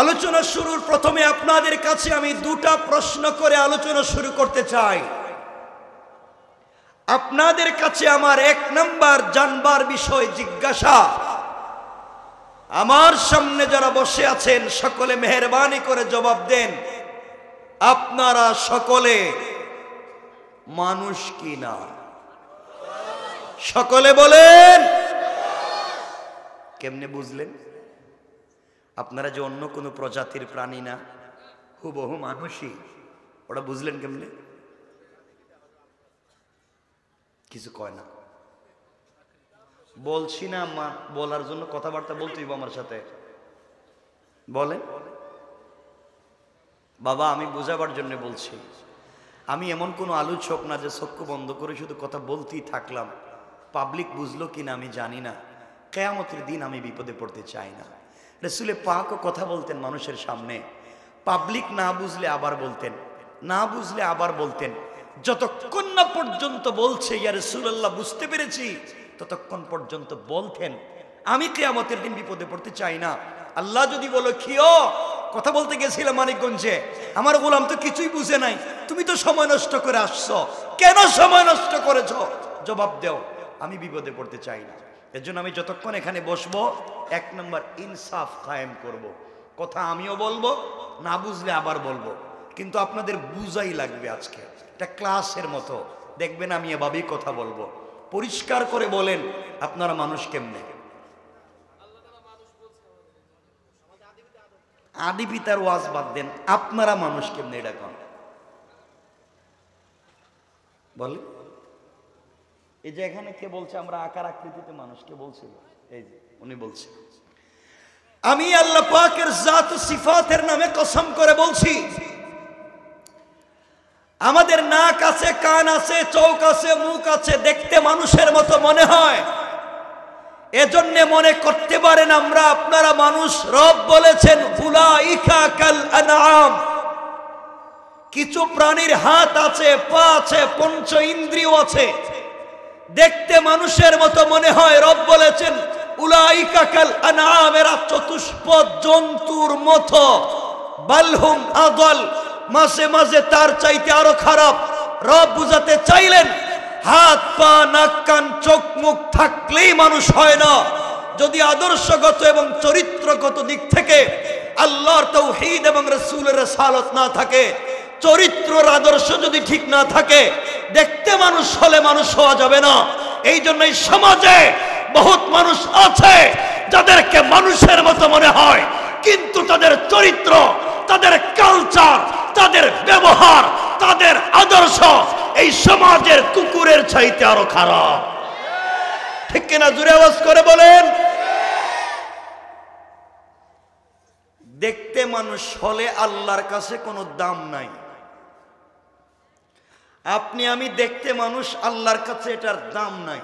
আলোচনা শুরুর প্রথমে আপনাদের কাছে আমি দুটা প্রশ্ন করে আলোচনা শুরু করতে চাই। আপনাদের কাছে আমার এক নাম্বার জানবার বিষয় জিজ্ঞাসা, আমার সামনে যারা বসে আছেন সকলে মেহেরবানি করে জবাব দেন, আপনারা সকলে মানুষ কি না? সকলে বলেন। কেমনে বুঝলেন? আপনারা যে অন্য কোনো প্রজাতির প্রাণী না, হুবহু মানুষই, ওটা বুঝলেন কেমনে? কিছু কয় না, বলছি না বলার জন্য কথাবার্তা বলতেই আমার সাথে বলেন। বাবা আমি বুঝাবার জন্য বলছি, আমি এমন কোনো আলোচক না যে চক্ষু বন্ধ করে শুধু কথা বলতেই থাকলাম। পাবলিক বুঝলো কিনা আমি জানি না, কিয়ামতের দিন আমি বিপদে পড়তে চাই না। রাসূল পাকও কথা বলতেন মানুষের সামনে, পাবলিক না বুঝলে আবার বলতেন, না বুঝলে আবার বলতেন। যতক্ষণ না পর্যন্ত বলছে ইয়া রাসূলুল্লাহ বুঝতে পেরেছি, ততক্ষণ পর্যন্ত বলতেন আমি কিয়ামতের দিন বিপদে পড়তে চাই না। আল্লাহ যদি বলো খিও, কথা বলতে গেছিলাম মানিকগঞ্জে, আমার গোলাম তো কিছুই বুঝে নাই, তুমি তো সময় নষ্ট করে আসছো, কেন সময় নষ্ট করেছো? জবাব দাও, আমি বিপদে পড়তে চাই না। এর জন্য আমি যতক্ষণ এখানে বসবো এক নম্বর ইনসাফ কায়েম করব। কথা আমিও বলবো, না বুঝলে আবার বলবো, কিন্তু আপনাদের বুঝাই লাগবে। আজকে এটা ক্লাসের মতো, দেখবেন আমি এভাবেই কথা বলবো। পরিষ্কার করে বলেন আপনারা মানুষ কেমনে? আদি পিতার ওয়াজ বাদ দেন, আপনারা মানুষ কেমনে এটা কোন বলে? এই যে এখানে কে বলছে আমরা আকার আকৃতিতে মানুষ, কে বলছিল? এই যে উনি বলছে। আমি আল্লাহ পাকের জাত ও সিফাতের নামে কসম করে বলছি, আমাদের নাক আছে, কান আছে, চোখ আছে, মুখ আছে, দেখতে মানুষের মতো মনে হয়, এজন্য মনে করতে পারেন আমরা আপনারা মানুষ। রব বলেছেন উলাইকা কাল আনআম, কিছু প্রাণীর হাত আছে, পা আছে, পঞ্চ ইন্দ্রিয় আছে, দেখতে মানুষের মতো মনে হয়। রব বলেছেন উলাইকা কাল আনআম, এরা চতুষ্পদ জন্তুর মতো। বালহুম আদল, মাঝে মাঝে তার চাইতে আরো খারাপ। রব বুঝাতে চাইলেন হাত পা নাক কান চোখ মুখ থাকলেই মানুষ হয় না। যদি আদর্শগত এবং চরিত্রগত দিক থেকে আল্লাহর তাওহীদ এবং রাসূলের রিসালাত না থাকে, চরিত্রের আদর্শ যদি ঠিক না থাকে, দেখতে মানুষ হলে মানুষ হওয়া যাবে না। এই জন্যই সমাজে বহুত মানুষ আছে যাদেরকে মানুষের মতো মনে হয়, কিন্তু তাদের চরিত্র, তাদের কালচার, তাদের ব্যবহার, তাদের আদর্শ এই সমাজের কুকুরের চাইতে আরো খারাপ। ঠিক কিনা? জোরে আওয়াজ করে বলেন। দেখতে মানুষ হলে আল্লাহর কাছে কোনো দাম নাই। আপনি আমি দেখতে মানুষ, আল্লাহর কাছে এটার দাম নাই।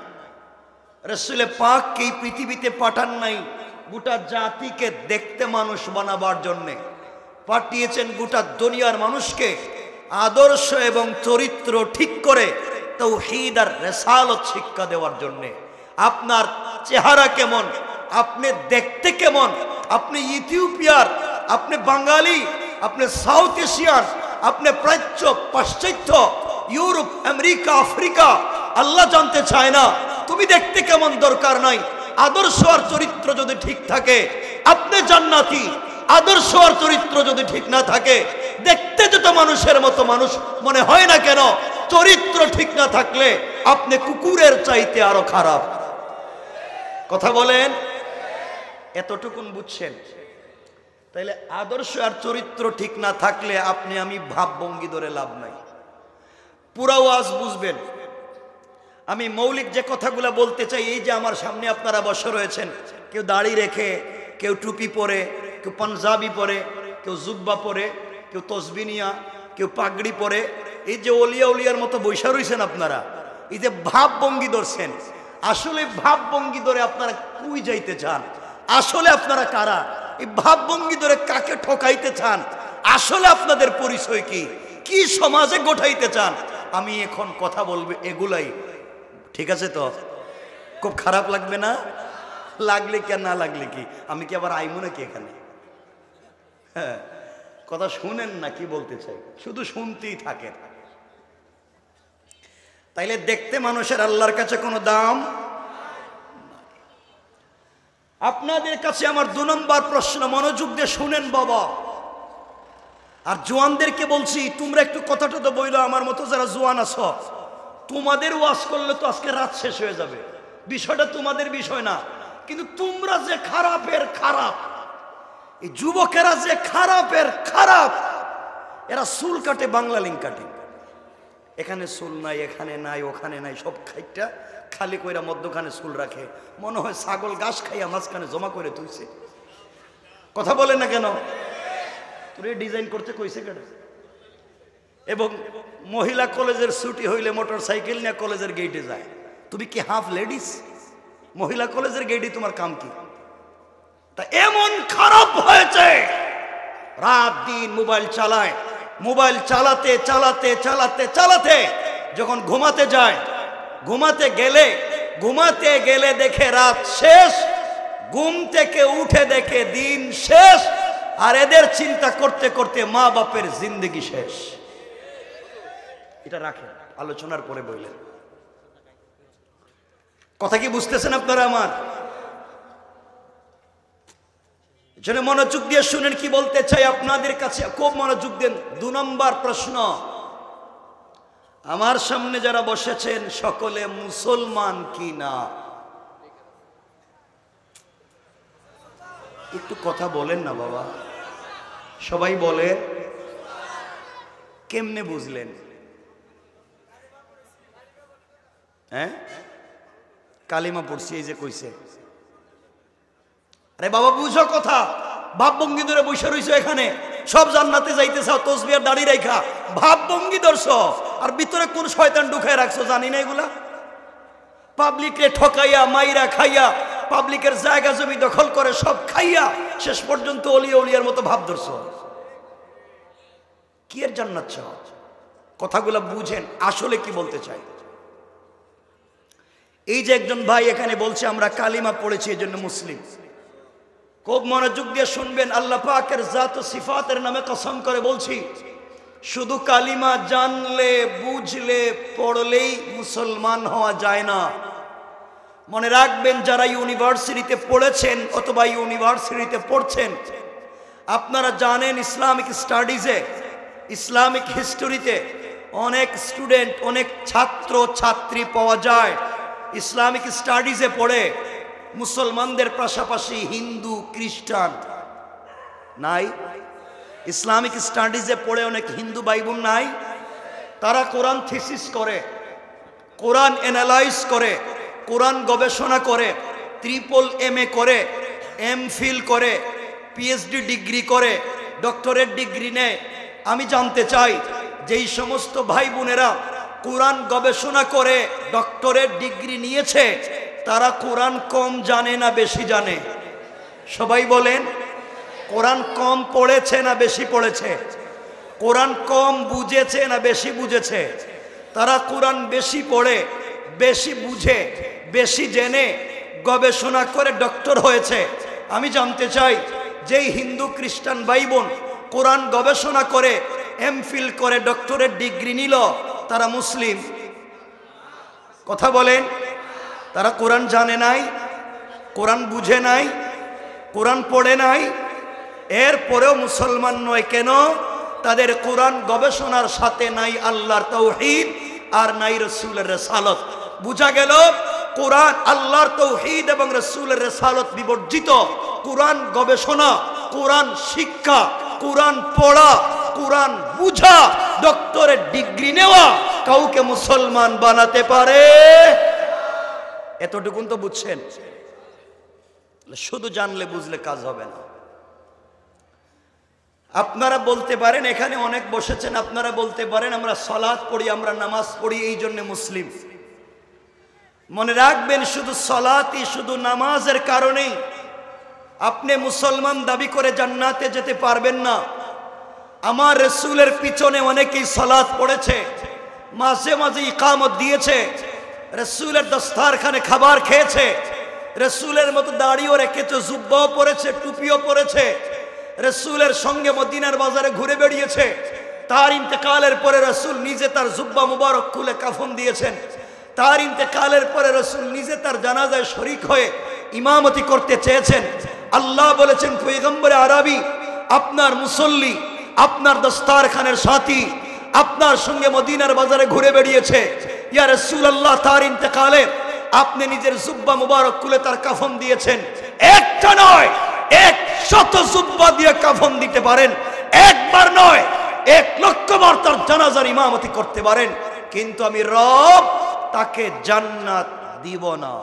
রাসূল পাক এই পৃথিবীতে পাঠান নাই গোটা জাতিকে দেখতে মানুষ বানাবার জন্যে, পাঠিয়েছেন গোটা দুনিয়ার মানুষকে আদর্শ এবং চরিত্র ঠিক করে তাওহীদ আর রিসালাত শিক্ষা দেওয়ার জন্যে। আপনার চেহারা কেমন, আপনি দেখতে কেমন, আপনি ইথিওপিয়ার, আপনি বাঙালি, আপনি সাউথ এশিয়ান, আপনি প্রাচ্য, পাশ্চাত্য, ইউরোপ, আমেরিকা, আফ্রিকা, আল্লাহ জানতে চায় না তুমি দেখতে কেমন, দরকার নাই। আদর্শ আর চরিত্র যদি ঠিক থাকে আপনি জান্নাতি। আদর্শ আর চরিত্র যদি ঠিক না থাকে, দেখতে যত মানুষের মতো মানুষ মনে হয় না কেন, চরিত্র ঠিক না থাকলে আপনি কুকুরের চাইতে আরো খারাপ। কথা বলেন। এতটুকুন বুঝছেন? তাইলে আদর্শ আর চরিত্র ঠিক না থাকলে আপনি আমি ভাবভঙ্গি ধরে লাভ নাই। পুরা ওয়াজ বুঝবেন। আমি মৌলিক যে কথাগুলো বলতে চাই, এই যে আমার সামনে আপনারা বসে রয়েছেন, কেউ দাড়ি রেখে, কেউ টুপি পরে, কেউ পাঞ্জাবি পরে, কেউ জুব্বা পরে, কেউ তসবিহ নিয়া, কেউ পাগড়ি পরে, এই যে ওলিয়া উলিয়ার মতো বৈশা রয়েছেন আপনারা, এই যে ভাবভঙ্গি ধরছেন, আসলে ভাবভঙ্গি ধরে আপনারা কই যাইতে চান? আসলে আপনারা কারা? এই ভাবভঙ্গি ধরে কাকে ঠকাইতে চান? আসলে আপনাদের পরিচয় কি? কি সমাজে গোঠাইতে চান? আমি এখন কথা বলবো এগুলাই। ঠিক আছে তো? খুব খারাপ লাগবে না? লাগলে কি আর না লাগলে কি? আমি কি আবার আইমু নাকি এখানে? হ্যাঁ, কথা শুনেন না কি বলতে চাই, শুধু শুনতেই থাকে। তাইলে দেখতে মানুষের আল্লাহর কাছে কোনো দাম। আপনাদের কাছে আমার 2 নম্বর প্রশ্ন, মনোযোগ দিয়ে শুনেন বাবা। আর জোয়ানদেরকে বলছি, তোমরা একটু কথাটা তো বইলো, আমার মতো যারা জোয়ান আছো, তোমাদের ওয়াজ করলে তো আজকে রাত শেষ হয়ে যাবে। বিষয়টা তোমাদের বিষয় না, কিন্তু তোমরা যে খারাপের খারাপ, এই যুবকেরা যে খারাপের খারাপ, এরা চুল কাটে, বাংলা লিঙ্ক কাটে, এখানে চুল নাই, এখানে নাই, ওখানে নাই, সব খাইটা খালি কইরা মধ্যখানে চুল রাখে, মনে হয় ছাগল ঘাস খাইয়া মাঝখানে জমা করে তুইছে। কথা বলে না কেন? তোর ডিজাইন করতে কইছে কেন? এবং মহিলা কলেজের ছুটি হইলে মোটর সাইকেল নিয়ে কলেজের গেটে যায়। তুমি কি হাফ লেডিস? মহিলা কলেজের গেটে তোমার কাম কি? তা এমন খারাপ হয়েছে, রাত দিন মোবাইল চালায়, মোবাইল চালাতে চালাতে চালাতে চালাতে যখন ঘুমাতে যায়, ঘুমাতে গেলে দেখে রাত শেষ, ঘুম থেকে উঠে দেখে দিন শেষ, আর এদের চিন্তা করতে করতে মা বাপের জিন্দেগি শেষ। এটা রাখেন, আলোচনার পরে বললেন। কথা কি বুঝতেছেন আপনারা আমার? জন্য মনোযোগ দিয়ে শুনেন কি বলতে চাই আপনাদের কাছে, খুব মনোযোগ দেন। 2 নম্বর প্রশ্ন, আমার সামনে যারা বসেছেন সকলে মুসলমান কি না? একটু কথা বলেন না বাবা, সবাই বলে। কেমনে বুঝলেন? হ্যাঁ, কালিমা পড়ছি, এই যে কইছে। আরে বাবা বুঝো কথা, ভাব ভঙ্গি ধরে বসে রইছো এখানে, সব জান্নাতে যাইতেছ, তসবিহ আর দাড়ি রাখা ভাব ভঙ্গি ধরছো, আর ভিতরে কোন শয়তান ঢুকায় রাখছো জানি না এগুলা। পাবলিকরে ঠকাইয়া, মাইরা খাইয়া, পাবলিকের জায়গা জমি দখল করে সব খাইয়া শেষ পর্যন্ত অলিয়া উলিয়ার মতো ভাব ধরছো। কি এর জান্নাত চাও? কথাগুলা বুঝেন আসলে কি বলতে চাই। এই যে একজন ভাই এখানে বলছে আমরা কালিমা পড়েছি এজন্য মুসলিম, খুব মনোযোগ দিয়ে শুনবেন। আল্লাহ পাকের জাত ও সিফাতের নামে কসম করে বলছি, শুধু কালিমা জানলে, বুঝলে, পড়লেই মুসলমান হওয়া যায় না। মনে রাখবেন, যারা ইউনিভার্সিটিতে পড়েছেন অথবা ইউনিভার্সিটিতে পড়ছেন, আপনারা জানেন ইসলামিক স্টাডিজে, ইসলামিক হিস্টোরিতে অনেক স্টুডেন্ট, অনেক ছাত্র ছাত্রী পাওয়া যায় ইসলামিক স্টাডিজে পড়ে মুসলমানদের পাশাপাশি হিন্দু, খ্রিস্টান নাই? ইসলামিক স্টাডিজে পড়ে অনেক হিন্দু ভাই বোন নাই? তারা কোরআন থিসিস করে, কোরআন অ্যানালাইজ করে, কোরআন গবেষণা করে, MA করে, MPhil করে, PhD ডিগ্রি করে, ডক্টরেট ডিগ্রি নেয়। আমি জানতে চাই, যেই সমস্ত ভাই বোনেরা কোরআন গবেষণা করে ডক্টরেট ডিগ্রি নিয়েছে, তারা কোরআন কম জানে না বেশি জানে? সবাই বলেন, কোরআন কম পড়েছে না বেশি পড়েছে? কোরআন কম বুঝেছে না বেশি বুঝেছে? তারা কোরআন বেশি পড়ে, বেশি বুঝে, বেশি জেনে গবেষণা করে ডক্টর হয়েছে। আমি জানতে চাই, যেই হিন্দু খ্রিস্টান ভাই বোন কোরআন গবেষণা করে MPhil করে ডক্টরেট ডিগ্রি নিল, তারা মুসলিম? কথা বলেন। তারা কোরআন জানে নাই, কোরআন বুঝে নাই, কোরআন পড়ে নাই, এরপরেও মুসলমান নয় কেন? তাদের কোরআন গবেষণার সাথে নাই আল্লাহর তাওহীদ আর নাই রাসূলের রিসালাত। বুঝা গেল, কোরআন আল্লাহর তাওহীদ এবং রাসূলের রিসালাত বিবর্জিত কোরআন গবেষণা, কোরআন শিক্ষা, কোরআন পড়া, কোরআন বুঝা, ডক্টরেট ডিগ্রি নেওয়া কাউকে মুসলমান বানাতে পারে? এতটুকুন তো বুঝছেন। শুধু জানলে বুঝলে কাজ হবে না। আপনারা বলতে পারেন, এখানে অনেক বসেছেন, আপনারা বলতে পারেন আমরা সালাত পড়ি, আমরা নামাজ পড়ি, এই জন্য মুসলিম। মনে রাখবেন, শুধু সালাতই, শুধু নামাজের কারণেই আপনি মুসলমান দাবি করে জান্নাতে যেতে পারবেন না। আমার রাসূলের পিছনে অনেকেই সালাত পড়েছে, মাঝে মাঝে ইকামত দিয়েছে, রাসূলের দস্তারখানে খাবার খেয়েছে, রাসূলের মতো দাড়িও রেখেছে, জুব্বাও পরেছে, টুপিও পরেছে, রাসূলের সঙ্গে মদিনার বাজারে ঘুরে বেরিয়েছে। তার ইন্তেকালের পরে রাসূল নিজে তার জুব্বা মুবারক খুলে কাফন দিয়েছেন। তার ইন্তেকালের পরে রাসূল নিজে তার জানাজায় শরীক হয়ে ইমামতি করতে চেয়েছেন। আল্লাহ বলেছেন, পয়গম্বরে আরবি আপনার মুসল্লি, আপনার দস্তারখানের সাথী আপনার সঙ্গে মদিনার বাজারে ঘুরে বেরিয়েছে। ইয়া রাসূলুল্লাহ, তার ইন্তেকালে আপনি নিজের জুব্বা মুবারক খুলে তার কাফন দিয়েছেন। একটা নয়, 100 জুব্বা দিয়ে কাফন দিতে পারেন, একবার নয় 1,00,000 বার তার জানাজার ইমামতি করতে পারেন, কিন্তু আমি রব তাকে জান্নাত দিব না।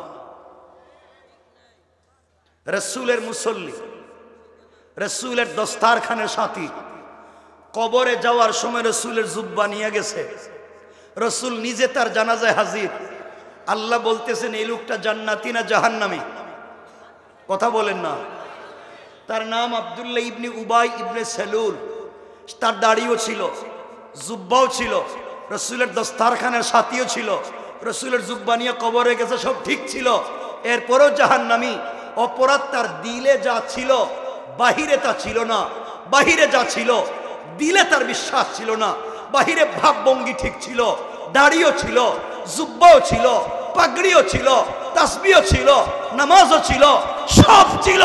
রাসূলের মুসল্লি, রাসূলের দস্তারখানের সাথী কবরে যাওয়ার সময় রাসূলের জুব্বা নিয়ে গেছে। রাসূল নিজে তার জানাজায় হাজির। আল্লাহ বলতেছেন, এই লোকটা জান্নাতি না জাহান্নামী? কথা বলেন না। তার নাম আব্দুল্লাহ ইবনে উবাই ইবনে সেলুল। তার দাড়িও ছিল, জুব্বাও ছিল, রাসূলের দস্তারখানের সাথীও ছিল, রাসূলের জুব্বা নিয়ে কবরে গেছে, সব ঠিক ছিল। এরপরও জাহান্নামী। অপরাধ তার দিলে যা ছিল বাহিরে তা ছিল না। বাহিরে যা ছিল দিলে তার বিশ্বাস ছিল না। বাহিরে ভাবভঙ্গি ঠিক ছিল, দাড়িও ছিল, জুব্বাও ছিল, পাগড়িও ছিল, তাসবিহও ছিল, নামাজও ছিল, সব ছিল,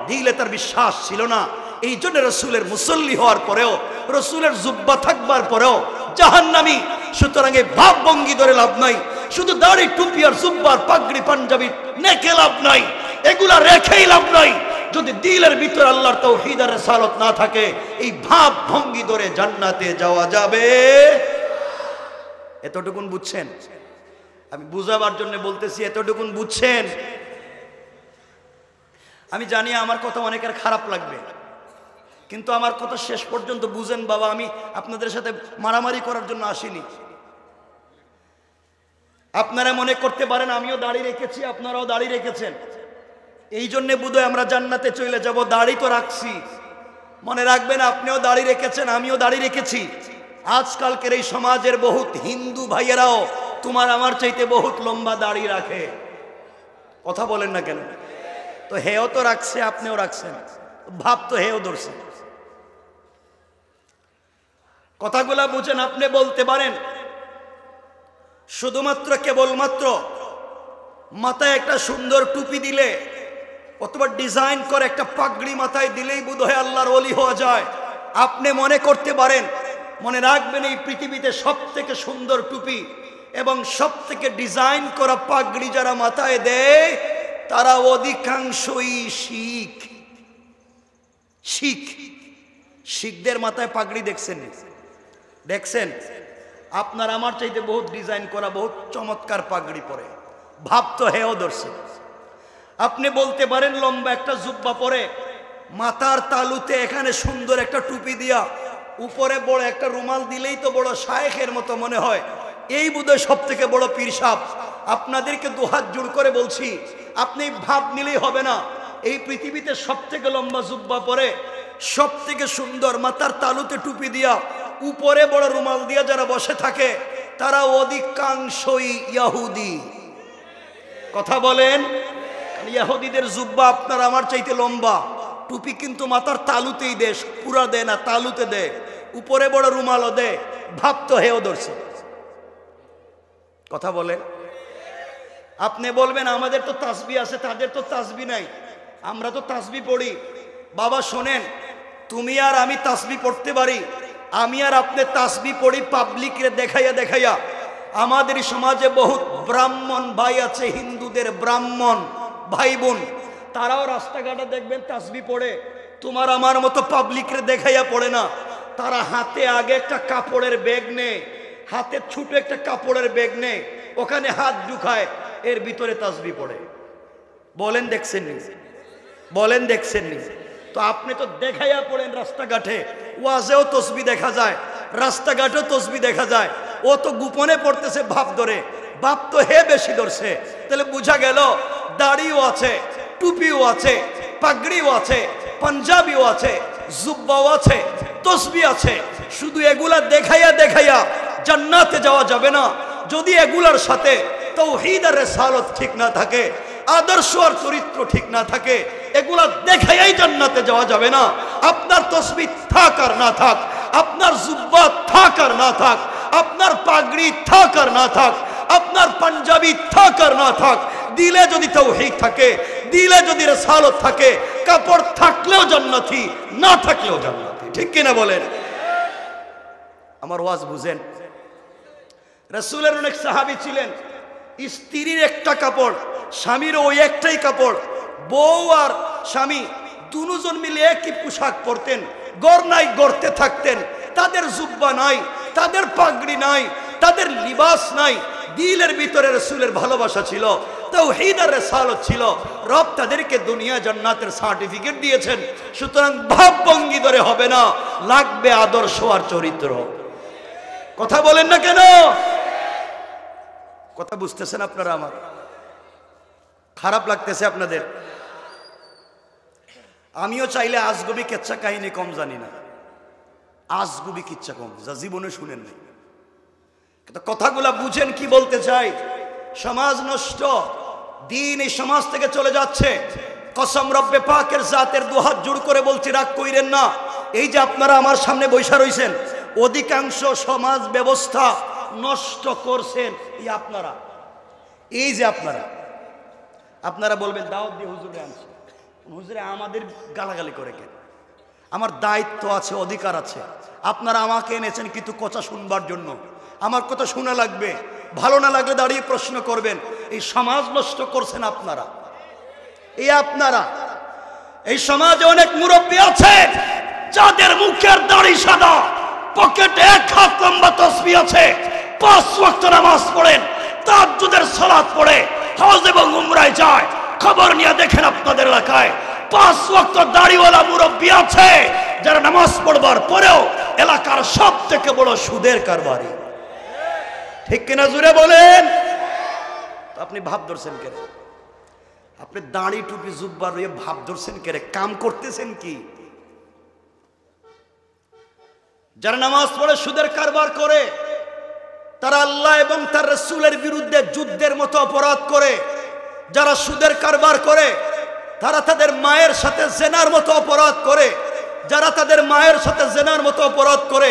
দিলে তার বিশ্বাস ছিল না। এই জন্য রাসূলের মুসল্লি হওয়ার পরেও, রাসূলের জুব্বা থাকবার পরেও জাহান্নামী। সুতরাং এই ভাবভঙ্গি ধরে লাভ নাই, শুধু দাড়ি টুপি আর জুব্বার পাগড়ি পাঞ্জাবি নেকে লাভ নাই, এগুলা রেখেই লাভ নাই। যদি দিলের ভিতরে আল্লাহর তাওহীদ আর রিসালাত না থাকে, এই ভাব ভঙ্গি ধরে জান্নাতে যাওয়া যাবে। এতটুকুন বুঝছেন? আমি বুঝাবার জন্য বলতেছি, এতটুকুন বুঝছেন? আমি জানি আমার কথা অনেকের খারাপ লাগবে, কিন্তু আমার কথা শেষ পর্যন্ত বুঝেন বাবা। আমি আপনাদের সাথে মারামারি করার জন্য আসিনি। আপনারা মনে করতে পারেন আমিও দাড়ি রেখেছি, আপনারাও দাড়ি রেখেছেন, এই জন্যে বোধহয় আমরা জান্নাতে চলে যাব। দাড়ি তো রাখছি, মনে রাখবেন আপনিও দাড়ি রেখেছেন, আমিও দাড়ি রেখেছি। আজকালকের এই সমাজের বহুত হিন্দু ভাইয়েরাও তোমার আমার চাইতে বহুত লম্বা দাড়ি রাখে। কথা বলেন না কেন? তো হেও তো রাখছে, আপনিও রাখছেন, ভাব তো হেও ধরছে। কথাগুলা বুঝেন। আপনি বলতে পারেন শুধুমাত্র কেবলমাত্র মাথায় একটা সুন্দর টুপি দিলে অথবা ডিজাইন করে একটা পাগড়ি মাথায় দিলেই বোধহয় আল্লাহর ওলি হওয়া যায়। আপনি মনে করতে পারেন। মনে রাখবেন, এই পৃথিবীতে সব থেকে সুন্দর টুপি এবং সব থেকে ডিজাইন করা পাগড়ি যারা মাথায় দেয় তারা অধিকাংশই শিখ। শিখ শিখদের মাথায় পাগড়ি দেখছেন? দেখছেন? আপনার আমার চাইতে বহুত ডিজাইন করা, বহুত চমৎকার পাগড়ি পরে, ভাব তো হেও ধরছে। আপনি বলতে পারেন লম্বা একটা জুব্বা পরে, মাথার তালুতে এখানে সুন্দর একটা টুপি দিয়া, উপরে বড় একটা রুমাল দিলেই তো বড় শায়েখের মতো মনে হয়, এই বোধহয় সব থেকে বড় পীর সাহেব। আপনাদেরকে দুহাত জোড় করে বলছি, আপনি ভাব নিলেই হবে না। এই পৃথিবীতে সব থেকে লম্বা জুব্বা পরে, সব থেকে সুন্দর মাথার তালুতে টুপি দিয়া, উপরে বড় রুমাল দিয়া যারা বসে থাকে তারা অধিকাংশই ইহুদি। কথা বলেন? ইহুদিদের জুব্বা আপনার আমার চাইতে লম্বা, টুপি কিন্তু মাথার তালুতেই দেশ, পুরা দেয় না, তালুতে দেয়, উপরে বড় রুমালও দেয়, ভাব তো হেও ধরছে। কথা বলেন? আপনি বলবেন আমাদের তো তাসবিহ আছে, তাদের তো তাসবিহ নাই, আমরা তো তাসবিহ পড়ি। বাবা শোনেন, তুমি আর আমি তাসবিহ পড়তে পারি, আমি আর আপনি তাসবিহ পড়ি পাবলিকরে দেখাইয়া দেখাইয়া। আমাদের সমাজে বহুত ব্রাহ্মণ ভাই আছে, হিন্দুদের ব্রাহ্মণ ভাই বোন, তারাও রাস্তাঘাটে দেখবেন তাসবিহ পড়ে, তোমার আমার মতো পাবলিকরে দেখাইয়া পড়ে না। তারা হাতে আগে একটা কাপড়ের ব্যাগ নেয়, হাতে ছোট একটা কাপড়ের ব্যাগ নেয়, ওখানে হাত ঢুকায়, এর ভিতরে তাসবিহ পড়ে। বলেন দেখছেন নি? বলেন দেখছেন নি? তো আপনি তো দেখাইয়া পড়েন রাস্তাঘাটে, ওয়াজেও তসবিহ দেখা যায়, রাস্তাঘাটেও তসবিহ দেখা যায়। ও তো গোপনে পড়তেছে ভাব ধরে, ভাব তো হে বেশি ধরছে। তাহলে বুঝা গেল দাড়িও আছে, টুপিও আছে, পাগড়িও আছে, পাঞ্জাবিও আছে, জুব্বাও আছে, তসবিহ আছে। শুধু এগুলা দেখাইয়া দেখাইয়া জান্নাতে যাওয়া যাবে না। যদি এগুলার সাথে তাওহীদ আর রিসালাত ঠিক না থাকে, আদর্শ আর চরিত্র ঠিক না থাকে, এগুলা দেখাইয়াই জান্নাতে যাওয়া যাবে না। আপনার তসবিহ থাক আর না থাক, আপনার জুব্বা থাক আর না থাক, আপনার পাগড়ি থাক আর না থাক, আপনার পাঞ্জাবি থাক আর না থাক, দিলে যদি তাওহীদ থাকে, দিলে যদি রিসালাত থাকে, কাপড় থাকলেও জান্নাতি, না থাকলেও জান্নাতি। ঠিক কিনা বলেন? আমার ওয়াজ বুঝেন। রাসূলের অনেক সাহাবী ছিলেন, স্ত্রীর একটা কাপড়, স্বামীর ওই একটাই কাপড়, বউ আর স্বামী দুজন মিলে একই পোশাক পরতেন, গড় নাই গড়তে থাকতেন, তাদের জুব্বা নাই, তাদের পাগড়ি নাই, তাদের লিবাস নাই, দিলের ভিতরে রাসূলের ভালোবাসা ছিল, তাওহীদ আর রিসালাত ছিল। রব তাদেরকে দুনিয়া জান্নাতের সার্টিফিকেট দিয়েছেন। সুতরাং ভাব ভঙ্গি ধরে হবে না, লাগবে আদর্শ আর চরিত্র। কথা বলেন না কেন? কথা বুঝতেছেন আপনারা? আমার খারাপ লাগতেছে আপনাদের? আমিও চাইলে আজগুবি কিচ্ছা কাহিনী কম জানি না, আজগুবি কিচ্ছা কম যা জীবনে শুনেন নাই, কিন্তু কথাগুলা বুঝেন কি বলতে চাই। সমাজ নষ্ট, দিন এই সমাজ থেকে চলে যাচ্ছে। কসম রব্বে পাকের জাতের দুহাত জোড় করে বলছি, রাগ কইরেন না। এই যে আপনারা আমার সামনে বৈশা রইছেন, অধিকাংশ সমাজ ব্যবস্থা নষ্ট করছেন এই আপনারা। এই যে আপনারা বলবেন দাওয়াত দিয়ে হুজুরে আনছে, হুজুরে আমাদের গালাগালি করে কেন? আমার দায়িত্ব আছে, অধিকার আছে। আপনারা আমাকে এনেছেন কিন্তু কথা শুনবার জন্য, আমার কথা শোনা লাগবে। ভালো না লাগলে দাঁড়িয়ে প্রশ্ন করবেন। এই সমাজ নষ্ট করছেন আপনারা। এই সমাজে অনেক মুরব্বী আছে যাদের মুখের দাড়ি সাদা, পকেটে এক হাত লম্বা তসবিহ আছে, 5 ওয়াক্ত নামাজ পড়েন, তাহাজ্জুদের সালাত পড়ে, হজ এবং উমরায় যায়। খবর নিয়ে দেখেন আপনাদের এলাকায় 5 ওয়াক্ত দাড়িওয়ালা মুরব্বী আছে যারা নামাজ পড়বার পরেও এলাকার সব থেকে বড় সুদের কারবারি। ঠিক কিনা জুড়ে বলেন? আপনি ভাব ধরছেন কেন? আপনি দাড়ি টুপি জুব্বা রয়ে ভাব ধরছেন কেন? কাম করতেছেন কি? যারা নামাজ পড়ে সুদের কারবার করে, তারা আল্লাহ এবং তার রাসূলের বিরুদ্ধে যুদ্ধের মতো অপরাধ করে। যারা সুদের কারবার করে তারা তাদের মায়ের সাথে জেনার মতো অপরাধ করে। যারা তাদের মায়ের সাথে জেনার মতো অপরাধ করে,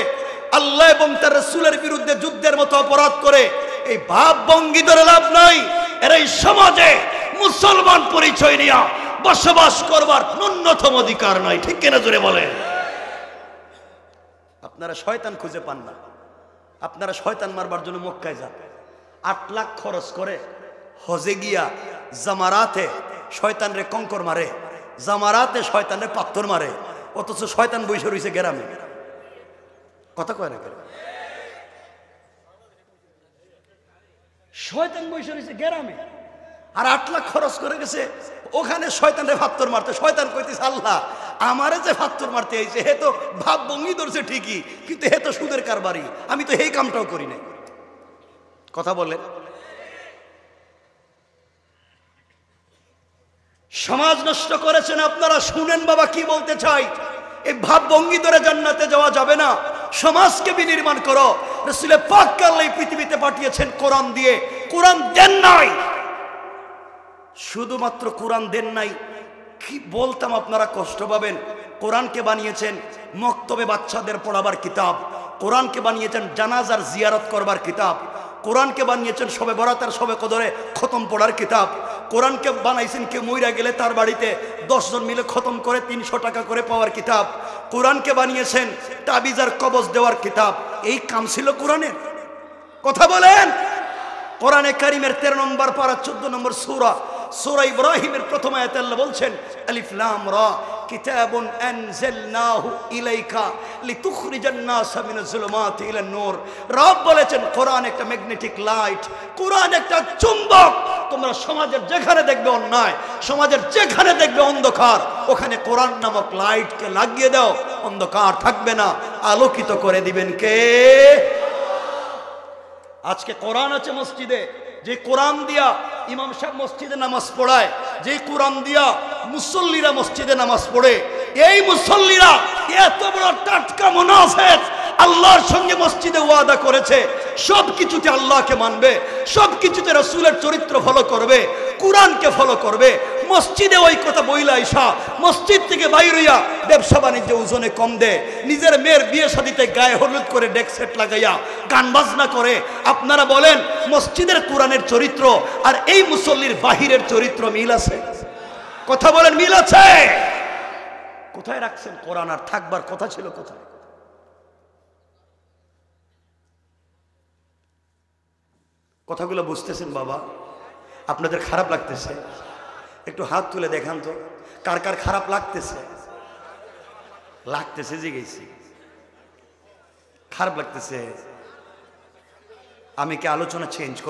আল্লাহ এবং তার রাসূলের বিরুদ্ধে যুদ্ধের মতো অপরাধ করে। এই ভাব ভঙ্গি ধরে লাভ নাই। এর এই সমাজে মুসলমান পরিচয় নিয়ে বসবাস করবার ন্যূনতম অধিকার নাই। ঠিক কিনা জোরে বলে? আপনারা শয়তান খুঁজে পান না, আপনারা শয়তান মারবার জন্য মক্কায় যান, 8 লাখ খরচ করে হজে গিয়া জামারাতে শয়তানরে কঙ্কর মারে, জামারাতে শয়তানরে পাথর মারে, অথচ শয়তান বসে রইছে গ্রামে। কথা কয় না কেন? শয়তান বসে রইছে গ্রামে আর 8 লাখ খরচ করে গেছে ওখানে শয়তানরে পাথর মারতে। শয়তান কইতেছে আল্লাহ আমারে যে পাথর মারতে আইছে হে তো ভাব ভঙ্গি ধরছে ঠিকই, কিন্তু হে তো সুদের কারবারি, আমি তো এই কামটাও করি নাই। কথা বলেন? সমাজ নষ্ট করেছেন আপনারা। শুনেন বাবা কি বলতে চাই। এই ভাব ভঙ্গি ধরে জান্নাতে যাওয়া যাবে না। সমাজকে বিনির্মাণ করো। রাসূল পাক আল্লাহ এই পৃথিবীতে পাঠিয়েছেন কোরআন দিয়ে। কোরআন দেন নাই, শুধুমাত্র কোরআন দেন নাই, কি বলতাম আপনারা কষ্ট পাবেন। কোরআনকে বানিয়েছেন মক্তবে বাচ্চাদের পড়াবার কিতাব, কোরআনকে বানিয়েছেন জানাজার জিয়ারত করবার কিতাব, কোরআনকে বানিয়েছেন শবে বরাতের শবে কদরে খতম পড়ার কিতাব, কোরআনকে বানাইছেন কেউ মইরা গেলে তার বাড়িতে 10 জন মিলে খতম করে 300 টাকা করে পাওয়ার কিতাব, কোরআনকে বানিয়েছেন তাবিজার কবজ দেওয়ার কিতাব। এই কাম ছিল কোরআনের। কথা বলেন? কোরআনে কারীমের 13 নম্বর পারা 14 নম্বর সূরা, সূরা ইব্রাহিমের প্রথম আয়াতে আল্লাহ বলছেন আলিফ লাম রা কিতাবুন আনজালনাহু ইলাইকা লিতুখরিজান নাসা মিনাজ যুলুমাতি ইলান নূর। রব বলেছেন কোরআন একটা ম্যাগনেটিক লাইট, কোরআন একটা চুম্বক। তোমরা সমাজের যেখানে দেখবে অন্যায়, সমাজের যেখানে দেখবে অন্ধকার, ওখানে কোরআন নামক লাইটকে লাগিয়ে দাও, অন্ধকার থাকবে না, আলোকিত করে দিবেন কে? আজকে কোরআন আছে মসজিদে, যে কোরআন দিয়া ইমাম সাহেব মসজিদে নামাজ পড়ায়, যে কোরআন দিয়া মুসল্লিরা মসজিদে নামাজ পড়ে, এই মুসল্লিরা এত বড় টাটকা মুনাফিক, আল্লাহর সঙ্গে মসজিদে ওয়াদা করেছে সব কিছুতে আল্লাহকে মানবে, সব কিছুতে রাসূলের চরিত্র ফলো করবে, কোরআনকে ফলো করবে, মসজিদে ওই কথা বইলা আইসা মসজিদ থেকে বাইর হইয়া ব্যবসা বাণিজ্য ওজনে কম দেয়, নিজের মেয়ের বিয়ে শাদিতে গায়ে হলুদ করে ডেক সেট লাগাইয়া গান বাজনা করে। আপনারা বলেন মসজিদের কোরআনের চরিত্র আর এই মুসল্লির বাহিরের চরিত্র মিল আছে? কথা বলেন, মিল আছে? কোথায় রাখছেন কোরআন? আর থাকবার কথা ছিল কোথায়? কথাগুলো বুঝতেছেন বাবা? আপনাদের খারাপ লাগতেছে? একটু হাত তুলে দেখান তো কার কার খারাপ লাগতেছে। লাগতেছে জিজ্ঞেসি, খারাপ লাগতেছে। আমি কি আলোচনা চেঞ্জ করব?